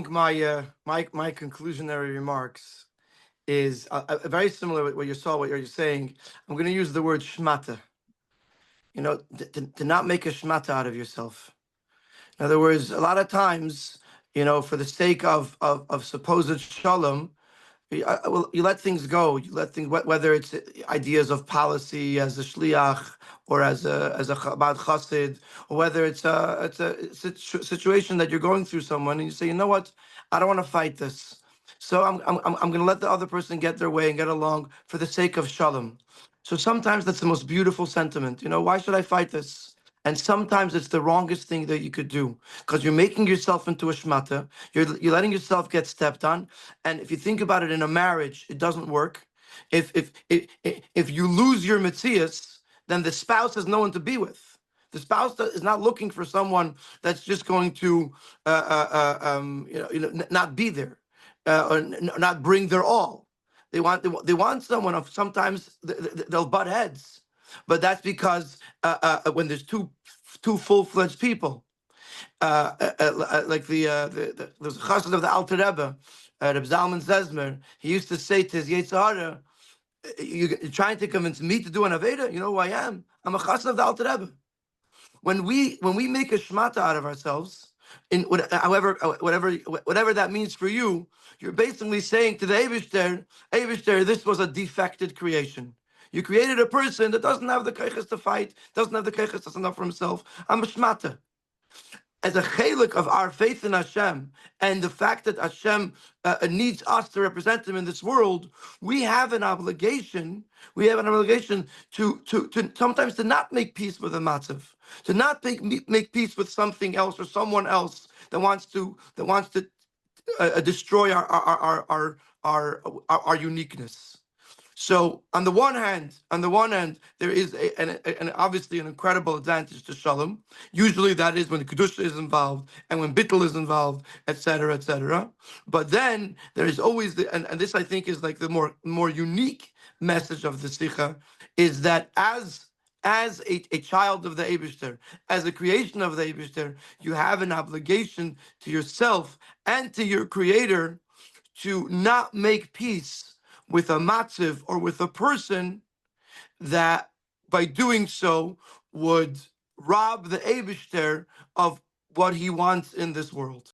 think my conclusionary remarks is very similar with what you're saying. I'm going to use the word shmata. To not make a shmata out of yourself. In other words, a lot of times, for the sake of supposed shalom, you let things go. You let things, whether it's ideas of policy as a shliach or as a Chabad chassid, or whether it's a situation that you're going through someone and you say, you know what, I don't want to fight this, so I'm going to let the other person get their way and get along for the sake of shalom. So sometimes that's the most beautiful sentiment. Why should I fight this? And sometimes it's the wrongest thing that you could do because you're making yourself into a shmata. You're letting yourself get stepped on. And if you think about it, in a marriage, it doesn't work. If you lose your mitzias, then the spouse has no one to be with. The spouse is not looking for someone that's just going to, not be there, or not bring their all. They want someone of sometimes they'll butt heads, but that's because when there's two full-fledged people, like there's a chassid of the Alter Rebbe, Reb Zalman Zezmer. He used to say to his Yetzer Hara, you're trying to convince me to do an Aveda? You know who I am? I'm a chassid of the Alter Rebbe. When we make a shmata out of ourselves, whatever that means for you, you're basically saying to the Eibishter, this was a defected creation. You created a person that doesn't have the keiches to fight, doesn't have the keiches to stand up for himself. I'm a shmata. As a chelik of our faith in Hashem and the fact that Hashem needs us to represent Him in this world, we have an obligation. We have an obligation to sometimes to not make peace with a matzav, to not make peace with something else or someone else that wants to destroy our uniqueness. So on the one hand, there is an obviously an incredible advantage to shalom. Usually that is when the kedusha is involved and when bittul is involved, etc., etc. But then there is always and this I think is like the more unique message of the sikha, is that as a child of the Eibishter, as a creation of the Eibishter, you have an obligation to yourself and to your Creator to not make peace with a matziv or with a person that by doing so would rob the Eibishter of what he wants in this world.